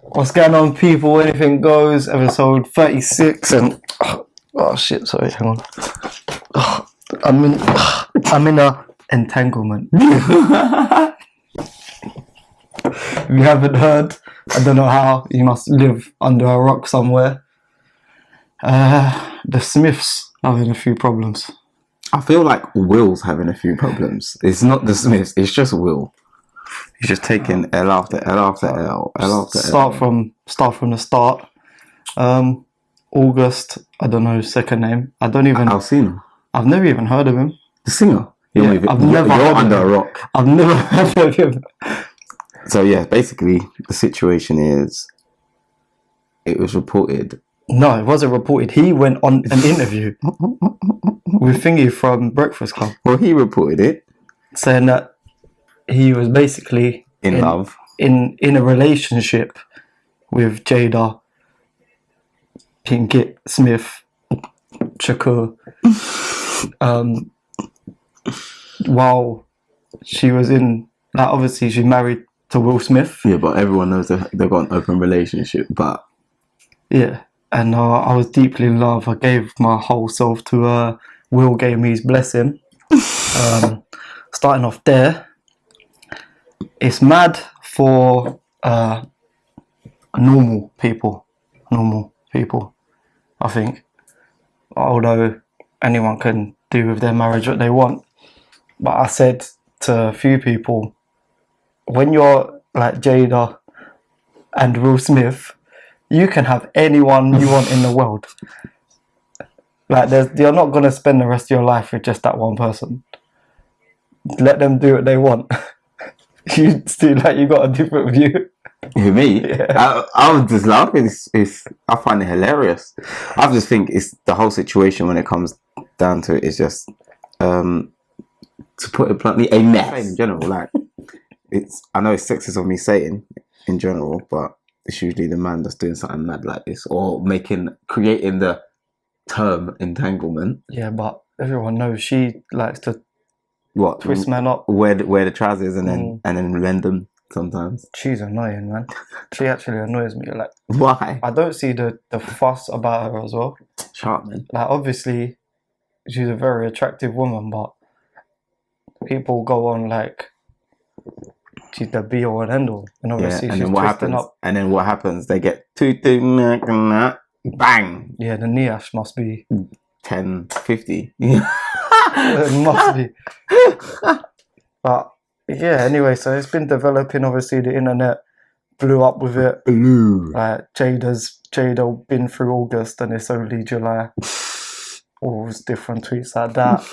What's going on, people? Anything Goes, episode 36, and oh shit, sorry, hang on. I'm in a entanglement. If you haven't heard, I don't know how, you must live under a rock somewhere. The Smiths are having a few problems. I feel like Will's having a few problems. It's not the Smiths, it's just Will. He's just taking L after L after L after Start L. from the start. August, I don't know his second name. I've never even heard of him. The singer. You're under a rock. I've never heard of him. So yeah, basically the situation is, it was reported. No, it wasn't reported. He went on an interview with Thingy from Breakfast Club. Well, he reported it, saying that he was basically in love, in a relationship with Jada Pinkett Smith Shakur, while she was in, like, obviously she's married to Will Smith. Yeah, but everyone knows that they've got an open relationship. But yeah, and I was deeply in love. I gave my whole self to her. Will gave me his blessing. Starting off there, it's mad for normal people, I think. Although anyone can do with their marriage what they want. But I said to a few people, when you're like Jada and Will Smith, you can have anyone you want in the world. Like, you're not going to spend the rest of your life with just that one person. Let them do what they want. You seem like you got a different view. Who, me? Yeah. I was just laughing. I find it hilarious. I just think it's the whole situation when it comes down to it is just, to put it bluntly, a mess in general. Like, I know it's sexist of me saying in general, but it's usually the man that's doing something mad like this or creating the term entanglement. Yeah, but everyone knows she likes to twist man up, wear the trousers and then lend them sometimes. She's annoying, man. She actually annoys me. Like, why? I don't see the fuss about her as well. Sharp, man. Like, obviously she's a very attractive woman, but people go on like she's the be all and end all, and obviously she's twisting up. And then what happens? They get bang. Yeah, the Niash must be 10-50. It must be. But yeah, anyway, so it's been developing. Obviously, the internet blew up with it. Like, Jada been through August and it's only July. All those different tweets like that.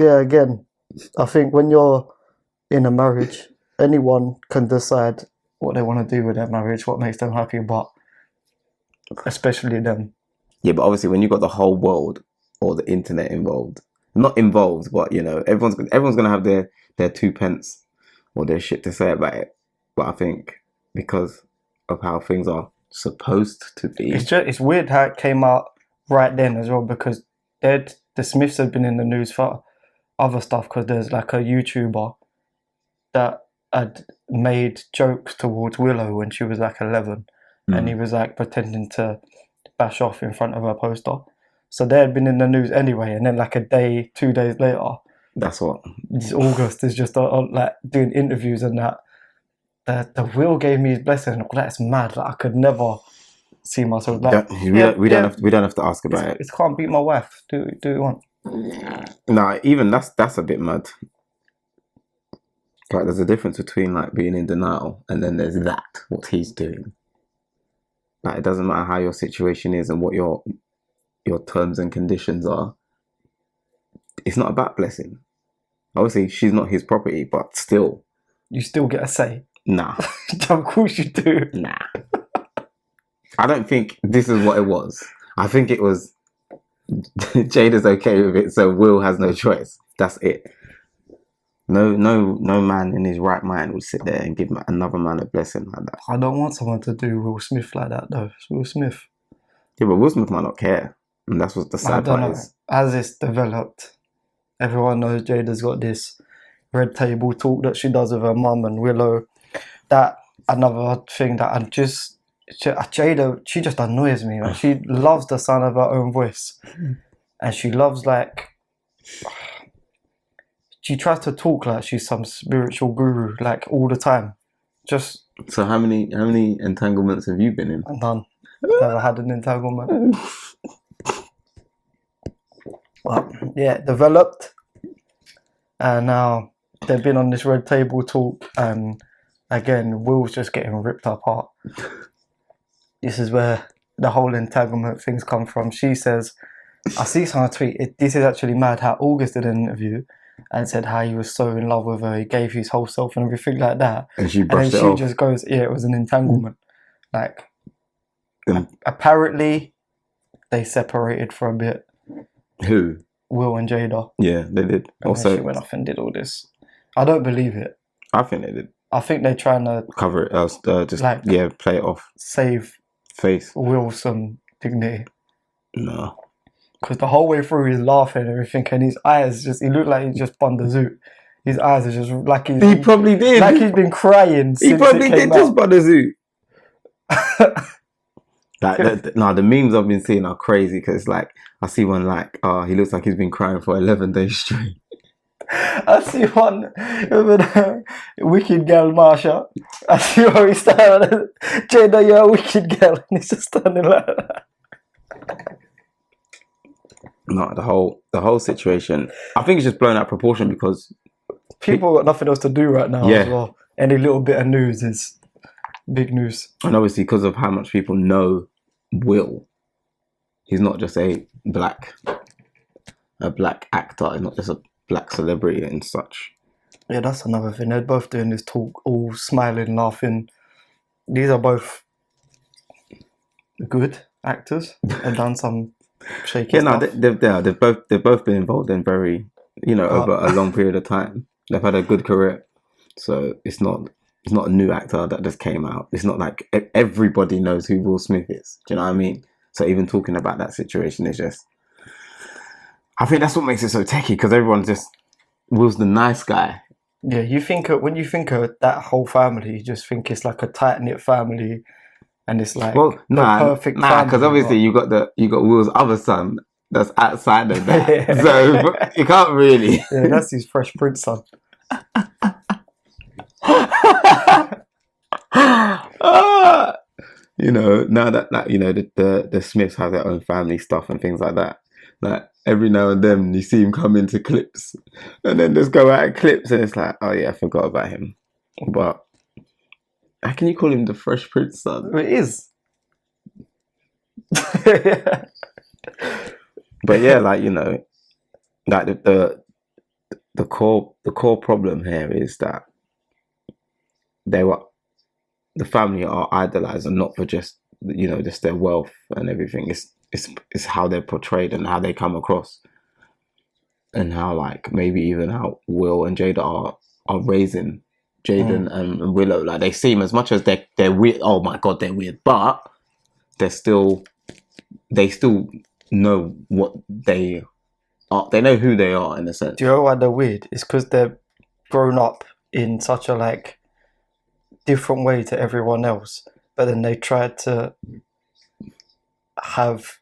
Yeah, again, I think when you're in a marriage, anyone can decide what they want to do with their marriage, what makes them happy, but especially them. Yeah, but obviously when you got the whole world or the internet involved, not involved, but you know, everyone's gonna have their 2 pence or their shit to say about it. But I think because of how things are supposed to be, it's weird how it came out right then as well, because the Smiths have been in the news for other stuff, because there's like a YouTuber that had made jokes towards Willow when she was like 11, and he was like pretending to bash off in front of her poster. So they had been in the news anyway, and then like 2 days later, that's what this August is just like doing interviews and that. The Will gave me his blessing. That's mad. Like, I could never see myself like. We don't have to ask about it. It can't beat my wife. Do what you want. Nah, even that's a bit mad. Like, there's a difference between like being in denial and then there's what he's doing. Like, it doesn't matter how your situation is and what your terms and conditions are. It's not about blessing. Obviously, she's not his property, but still. You still get a say. Nah. Of course you do. Nah. I don't think this is what it was. I think it was Jada's okay with it, so Will has no choice. That's it. No man in his right mind would sit there and give another man a blessing like that. I don't want someone to do Will Smith like that, though. It's Will Smith. Yeah, but Will Smith might not care. And that's what the sad part is. As it's developed, everyone knows Jada's got this red table talk that she does with her mum and Willow. That another thing that Jada, she just annoys me. Like, she loves the sound of her own voice, and she loves like. She tries to talk like she's some spiritual guru, like all the time. Just So how many entanglements have you been in? none. Never had an entanglement. But yeah, developed, and now they've been on this red table talk, and again, Will's just getting ripped apart. This is where the whole entanglement things come from. She says, I see someone tweet, this is actually mad how August did an interview and said how he was so in love with her, he gave his whole self and everything like that. And she And brushed then it she off. just goes, yeah, it was an entanglement. Like, apparently, they separated for a bit. Who? Will and Jada. Yeah, they did. And Also, then she went off and did all this. I don't believe it. I think they did. I think they're trying to Cover it, just Like- play it off. save Face. Will some dignity. No. Because the whole way through he's laughing and everything, and his eyes he looked like he just spun the zoot. His eyes are just like He probably did. like he's been crying since He probably it did came just out. by the zoo. The memes I've been seeing are crazy because like I see one like he looks like he's been crying for 11 days straight. I see one with a wicked girl, Marsha. I see where he's standing. Jada, you're a wicked girl, and he's just standing like that. No, the whole situation. I think it's just blown out of proportion because People got nothing else to do right now Yeah. as well. Any little bit of news is big news. and obviously because of how much people know Will, he's not just a black actor, he's not just a black celebrity and such. Yeah, that's another thing. They're both doing this talk, all smiling, laughing. These are both good actors and done some shaky Yeah, no, stuff. they've both been involved in very, over a long period of time. They've had a good career, so it's not a new actor that just came out. It's not like everybody knows who Will Smith is. Do you know what I mean? So even talking about that situation is just, I think that's what makes it so techie because everyone's just Will's the nice guy. Yeah, when you think of that whole family, you just think it's like a tight knit family, and it's like perfect family. Because obviously you got Will's other son that's outside of that, Yeah. so you can't really. Yeah, that's his Fresh Prince son. Now that the Smiths have their own family stuff and things like that. Like every now and then you see him come into clips, and then just go out of clips, and it's like, oh yeah, I forgot about him. But how can you call him the Fresh Prince son? It is. But yeah, like like the core problem here is that the family are idolized, and not for just just their wealth and everything. It's how they're portrayed and how they come across, and how like maybe even how Will and Jada are raising Jaden and Willow. Like they seem, as much as they're weird. Oh my god, they're weird, but they still know what they are. They know who they are in a sense. Do you know why they're weird? It's because they're grown up in such a different way to everyone else, but then they try to have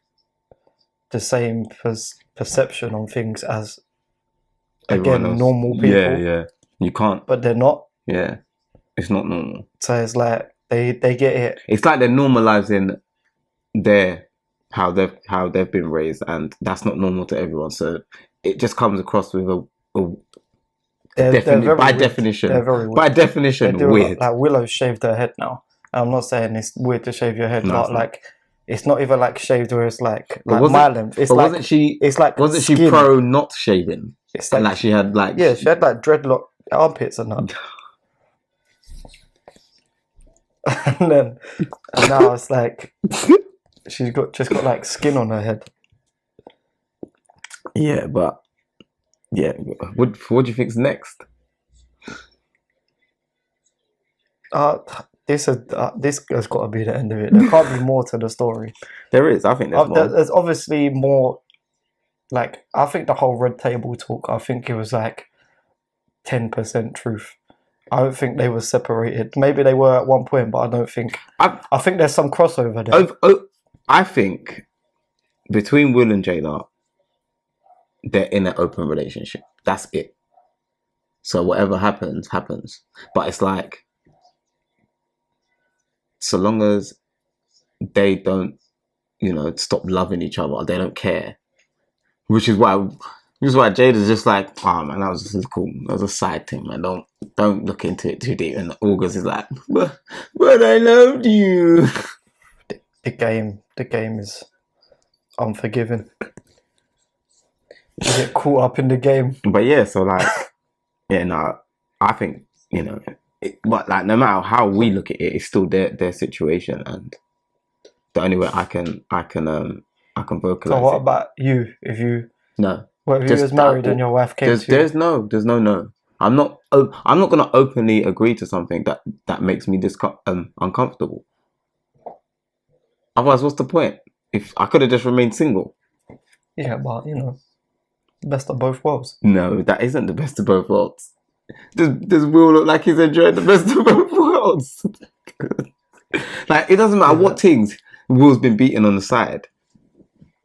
the same perception on things as Everyone else. normal people. Yeah. You can't. But they're not. Yeah, it's not normal. So it's like they get it. It's like they're normalizing how they've been raised, and that's not normal to everyone. So it just comes across with They're very by weird. definition. They're very weird. By definition, They do weird. like Willow shaved her head now. I'm not saying it's weird to shave your head, No, but it's not. like it's not even like shaved where it's like wasn't- my length. It's But like wasn't she? it's like Wasn't she skin. pro not shaving? It's And like like she had like yeah, she had like dreadlock armpits and that. and now it's like she's just got like skin on her head. Yeah, but yeah, what do you think's next? This has got to be the end of it. There can't be more to the story. There is. I think there's more. There's obviously more. Like I think the whole red table talk. I think it was like 10% truth, I don't think they were separated. Maybe they were at one point, but I don't think. I think there's some crossover there. I think between Will and Jada, they're in an open relationship. That's it. So whatever happens, happens. But it's like, so long as they don't, stop loving each other, they don't care. Which is why Jada's just like, oh man, that was just cool. That was a side thing, man. Don't look into it too deep. And August is like, but I loved you. The game is unforgiving. You get caught up in the game. But yeah, so like, I think but like, no matter how we look at it, it's still their situation, and the only way I can vocalize. So what about you? If you no, what if you was married and your wife came to you? There's no. I'm not gonna openly agree to something that makes me uncomfortable. Otherwise, what's the point? If I could have just remained single. Yeah, but best of both worlds. No, that isn't the best of both worlds. Does Will look like he's enjoying the best of both worlds? Like, it doesn't matter what things Will's been beaten on the side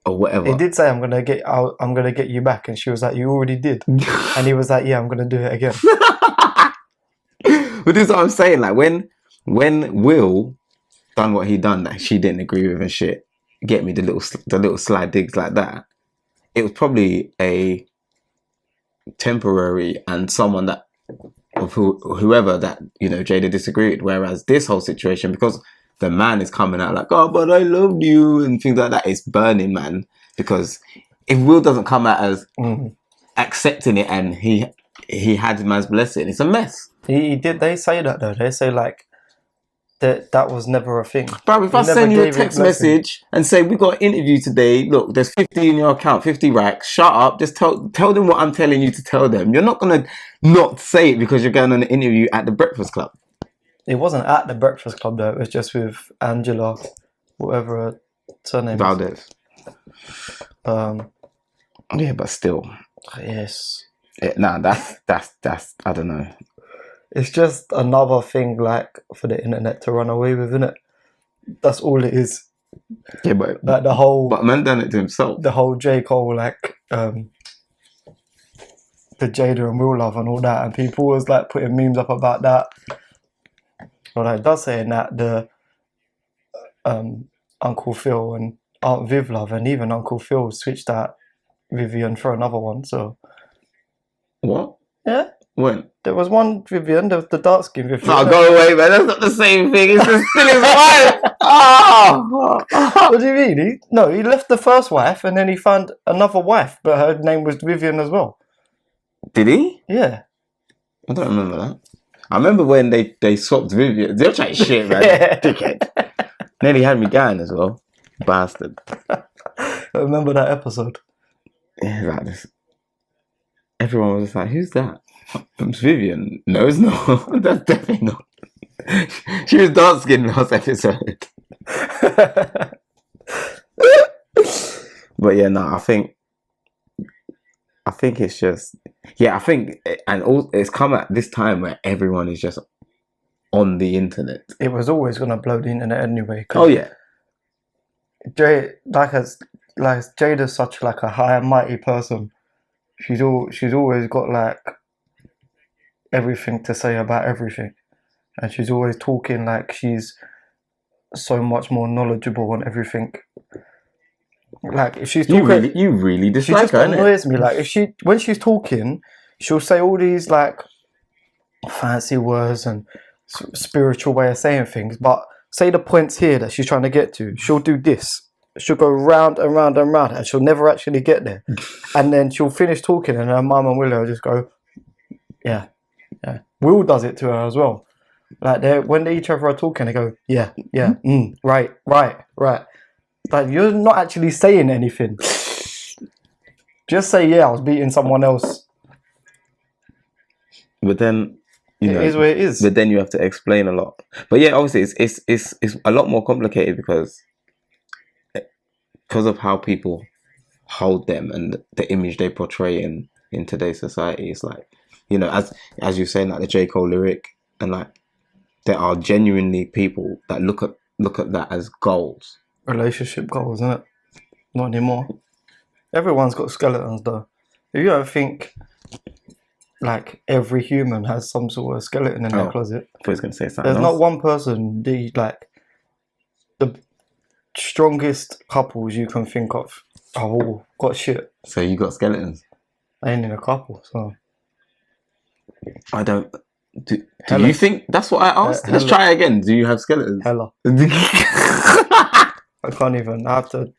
or whatever. He did say, I'm gonna get you back, and she was like, you already did. And he was like, yeah, I'm gonna do it again. But this is what I'm saying. Like, when Will done what he done that she didn't agree with and shit, get me the little sly digs like that, it was probably a temporary and someone that of whoever that Jada disagreed. Whereas this whole situation, because the man is coming out like, oh, but I loved you and things like that, it's burning, man. Because if Will doesn't come out as accepting it and he had his man's blessing, it's a mess. He did. They say that though. They say like that was never a thing. Bro, if I send you a text message and say, we got an interview today, look, there's 50 in your account, 50 racks, shut up, just tell them what I'm telling you to tell them. You're not going to not say it because you're going on an interview at the Breakfast Club. It wasn't at the Breakfast Club though, it was just with Angela, whatever her surname Valdez. is. Yeah, but still. Yes. That's I don't know. It's just another thing like for the internet to run away with, isn't it? That's all it is. Yeah, but like the whole. But man done it to himself. The whole J. Cole like the Jada and Will love and all that, and people was like putting memes up about that. Well, it does say in that the Uncle Phil and Aunt Viv love, and even Uncle Phil switched out Vivian for another one. So what? Yeah. When? There was one Vivian, there was the dark skin Vivian. Oh, go away, man. That's not the same thing. It's just still his wife. Oh. What do you mean? He left the first wife and then he found another wife, but her name was Vivian as well. Did he? Yeah. I don't remember that. I remember when they swapped Vivian. They're trying shit, man. Dickhead. Nearly had me going as well. Bastard. I remember that episode. Yeah, like this. Everyone was just like, who's that? It's Vivian. No, it's not. That's definitely not. She was dark skinned last episode. But yeah, no, I think it's just, yeah, I think, and it's come at this time where everyone is just on the internet. It was always going to blow the internet anyway. Oh yeah. Jada's such like a high and mighty person. She's always got like everything to say about everything, and she's always talking like she's so much more knowledgeable on everything. Like if she's talking, you really dislike her. She just annoys me. Like when she's talking, she'll say all these like fancy words and spiritual way of saying things, but say the points here that she's trying to get to, she'll do this. She'll go round and round and round, and she'll never actually get there. And then she'll finish talking, and her mum and Willow just go, "Yeah, yeah." Will does it to her as well. Like when they each other are talking, they go, "Yeah, yeah, right." Like you're not actually saying anything. Just say, "Yeah, I was beating someone else." But then it is what it is. But then you have to explain a lot. But yeah, obviously, it's a lot more complicated because of how people hold them and the image they portray in today's society. It's like you know, as you're saying, like the J. Cole lyric, and like there are genuinely people that look at that as goals. Relationship goals, isn't it? Not anymore. Everyone's got skeletons though. If you don't think like every human has some sort of skeleton in their closet, I thought I was going to say something there's else. not one person the strongest couples you can think of have all got shit. So you got skeletons? I ain't in a couple, so I don't. Do you think that's what I asked? Let's try again. Do you have skeletons? Hella. I can't even. I have to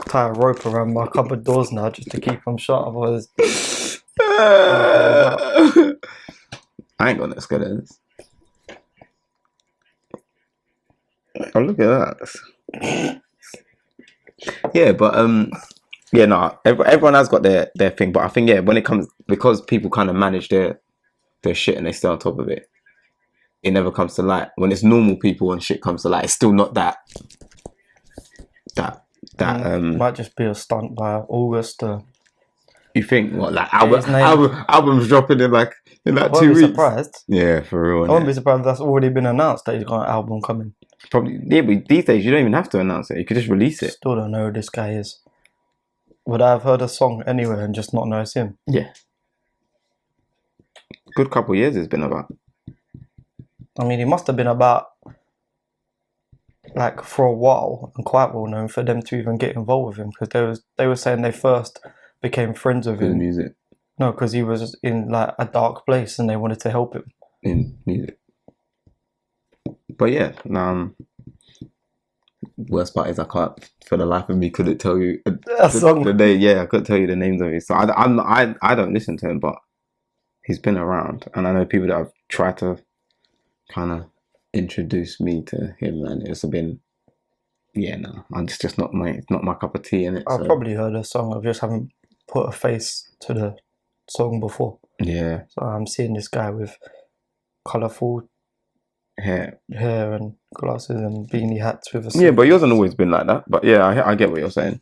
tie a rope around my cupboard doors now just to keep them shut. Otherwise, I ain't got no skeletons. Oh, look at that. Yeah, but yeah, no. Everyone has got their thing, but I think when it comes, because people kind of manage their shit and they stay on top of it, it never comes to light. When it's normal people and shit comes to light, it's still not that. Might just be a stunt by August. You think what, like albums dropping in like 2 weeks? I won't be surprised. Yeah, for real. I won't be surprised if that's already been announced that he's got an album coming. Probably, yeah, but these days you don't even have to announce it. You could just release it. Still don't know who this guy is. Would I have heard a song anywhere and just not know it's him? Yeah. Good couple years it's been about. I mean, he must have been about like for a while and quite well known for them to even get involved with him, because they were saying they first became friends with him. In music. No, because he was in like a dark place and they wanted to help him. In music. But yeah, worst part is I can't, for the life of me, couldn't tell you the name. Yeah, I couldn't tell you the names of it. So I don't listen to him, but he's been around, and I know people that have tried to kind of introduce me to him, and it's been, it's just not my cup of tea. And I've probably heard a song. I just haven't put a face to the song before. Yeah. So I'm seeing this guy with colourful hair and glasses and beanie hats with a... Yeah, but yours hasn't always been like that. But yeah, I get what you're saying.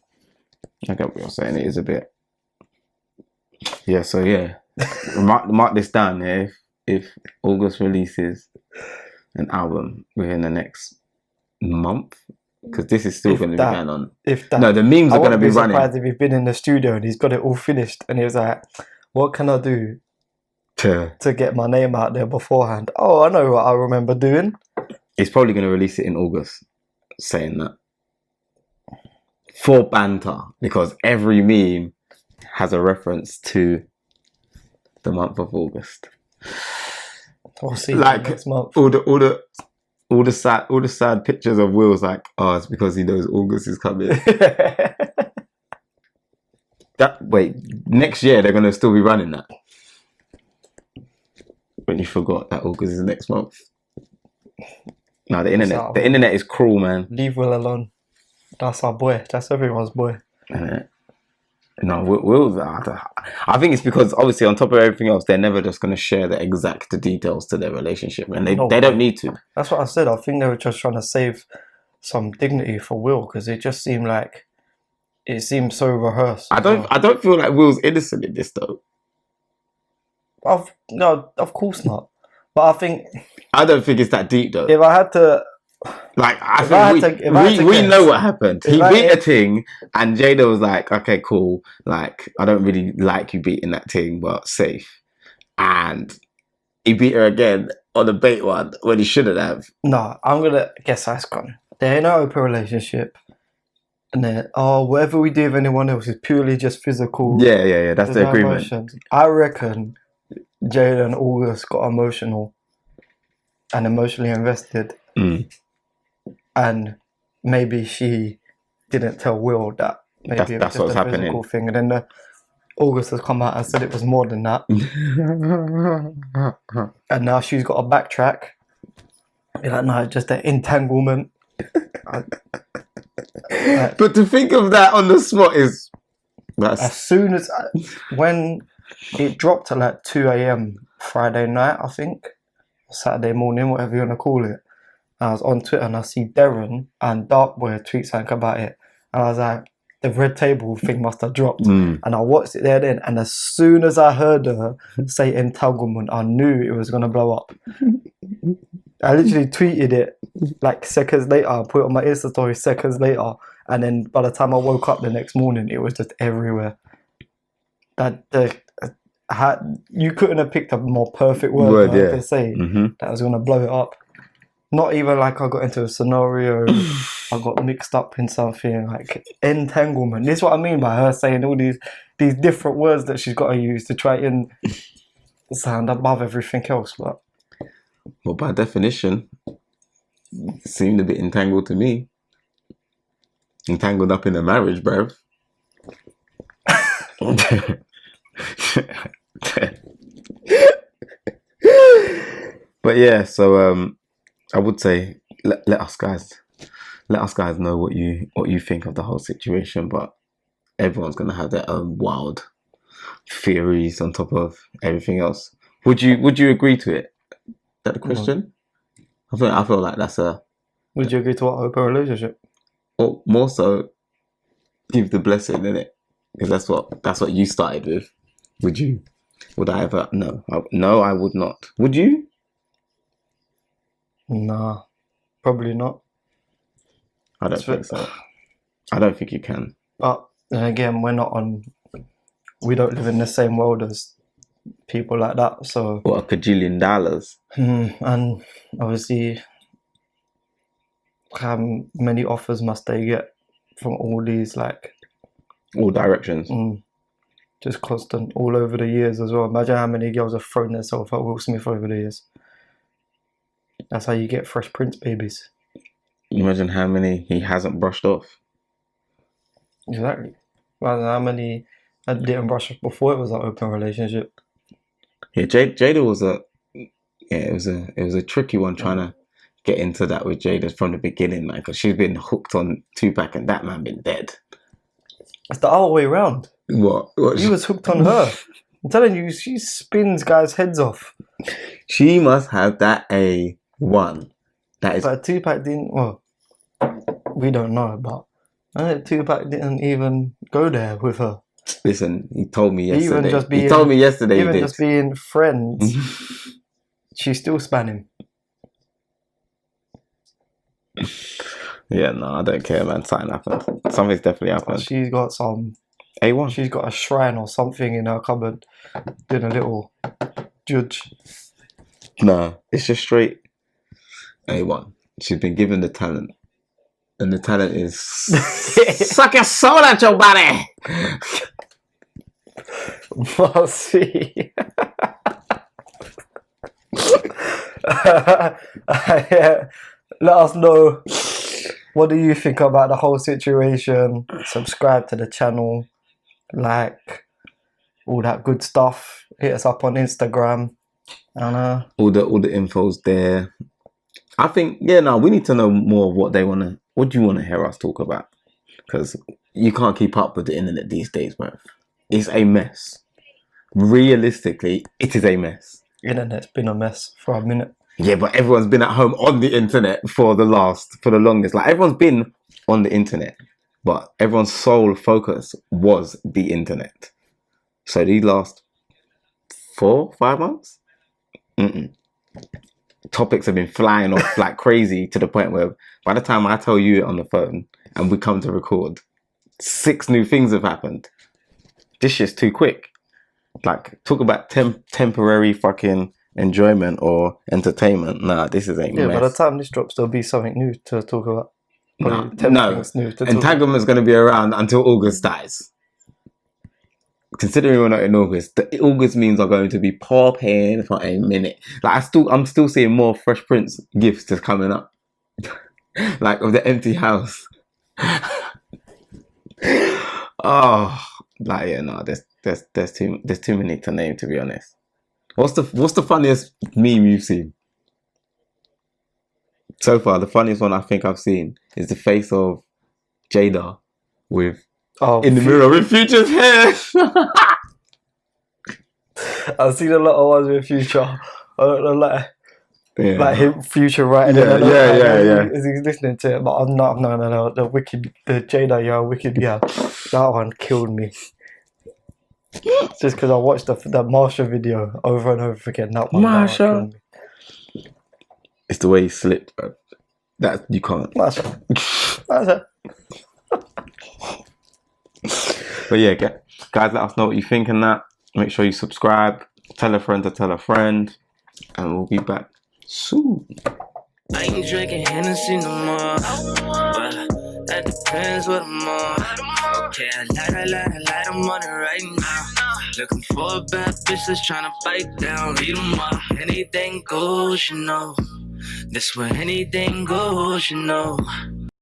It is a bit... Yeah, so yeah. mark this down, yeah. If August releases an album within the next month, because this is still going to be going on. No, the memes are going to be running. I wouldn't be surprised if he's been in the studio and he's got it all finished and he was like, what can I do to get my name out there beforehand? Oh, I know what I remember doing. He's probably going to release it in August, saying that. For banter, because every meme has a reference to the month of August. We'll see like next month. All the sad pictures of Will's like, oh, it's because he knows August is coming. Next year they're gonna still be running that. When you forgot that August is next month. No, the internet is cruel, man. Leave Will alone. That's our boy. That's everyone's boy. No, Will's. I think it's because obviously on top of everything else, they're never just going to share the exact details to their relationship, and they don't need to. That's what I said. I think they were just trying to save some dignity for Will, because it just seemed like it seemed so rehearsed. I don't feel like Will's innocent in this though. No, of course not. But I don't think it's that deep though. If I had to. Like, we know what happened. He beat a thing, and Jada was like, okay, cool. Like, I don't really like you beating that thing, but safe. And he beat her again on the bait one when he shouldn't have. No, I'm going to guess that's gone. They're in an open relationship. And then, whatever we do with anyone else is purely just physical. Yeah. That's the agreement. Emotions. I reckon Jada and August got emotional and emotionally invested. And maybe she didn't tell Will that maybe it was just a physical thing. And then August has come out and said it was more than that. And now she's got to backtrack. Be like, no, just an entanglement. But to think of that on the spot is... As soon as... when it dropped at like 2 a.m. Friday night, I think. Saturday morning, whatever you want to call it. I was on Twitter and I see Darren and Darkboy tweet something about it. And I was like, the red table thing must have dropped. Mm. And I watched it there then. And as soon as I heard her say entanglement, I knew it was going to blow up. I literally tweeted it like seconds later. I put it on my Insta story seconds later. And then by the time I woke up the next morning, it was just everywhere. You couldn't have picked a more perfect word for her to say that was going to blow it up. Not even like I got into a scenario, I got mixed up in something like entanglement. This is what I mean by her saying all these different words that she's got to use to try and sound above everything else. But well, by definition, it seemed a bit entangled to me. Entangled up in a marriage, bruv. But yeah, so I would say let us guys know what you think of the whole situation, but everyone's gonna have their own wild theories on top of everything else. Would you agree to it? Is that the question? I feel like that's a. Would you agree to what open relationship? Or more so, give the blessing, innit? Because that's what you started with. Would you? Would I ever? No, I would not. Would you? Nah, probably not. I don't think so. I don't think you can. But then again, we don't live in the same world as people like that. So What, $1 kajillion? And obviously, how many offers must they get from all these All directions. Just constant all over the years as well. Imagine how many girls have thrown themselves at Will Smith over the years. That's how you get Fresh Prince babies. Imagine how many he hasn't brushed off. Exactly. Imagine how many didn't brush off before it was an open relationship. Yeah, Jada was it was a tricky one trying to get into that with Jada from the beginning, man, because she's been hooked on Tupac and that man been dead. It's the other way around. What? He was hooked on her. I'm telling you, she spins guys' heads off. She must have that A1. That is. But Tupac didn't. Well, we don't know, but I think Tupac didn't even go there with her. Listen, he told me yesterday. He told me yesterday. Even just being friends, she still span him. Yeah, no, I don't care, man. Something happened. Something's definitely happened. She's got some A1. She's got a shrine or something in her cupboard, doing a little judge. No, it's just straight A1. She's been given the talent, and the talent is suck your soul out your body. Marcy. Let us know, what do you think about the whole situation? Subscribe to the channel, like all that good stuff. Hit us up on Instagram. And all the info's there. I think we need to know more of what they want to. What do you want to hear us talk about? Because you can't keep up with the internet these days, man. It's a mess. Realistically, it is a mess. Internet's been a mess for a minute. Yeah, but everyone's been at home on the internet for the longest. Like, everyone's been on the internet, but everyone's sole focus was the internet. So these last 4-5 months, topics have been flying off like crazy, to the point where by the time I tell you it on the phone and we come to record, 6 new things have happened. This shit's too quick. Like, talk about temporary fucking enjoyment or entertainment. Nah, this is a mess. By the time this drops, there'll be something new to talk about. No. Entanglement's going to be around until August dies. Considering we're not in August, the August means are going to be popping for a minute. Like, I'm still seeing more Fresh Prince gifts just coming up. Like, of the empty house. Oh, like, yeah, no, there's too many to name, to be honest. What's the funniest meme you've seen? So far, the funniest one I think I've seen is the face of Jada in the mirror with Future's hair. I've seen a lot of ones with Future. I don't know, like, Yeah. Like him, Future writing. Yeah, yeah. As he's listening to it, but I'm not. No. The Jada, you're a wicked girl. That one killed me. Just because I watched the Marsha video over and over again. That one killed me. It's the way he slipped, bro. That you can't. Marsha. But yeah, guys, let us know what you think in that. Make sure you subscribe. Tell a friend to tell a friend, and we'll be back soon. I ain't drinking Hennessy no more, but that depends what I'm on. Okay, I light, I'm on it right now. Looking for a bad bitch that's tryna bite down, read 'em up. Anything goes, you know. That's where anything goes, you know.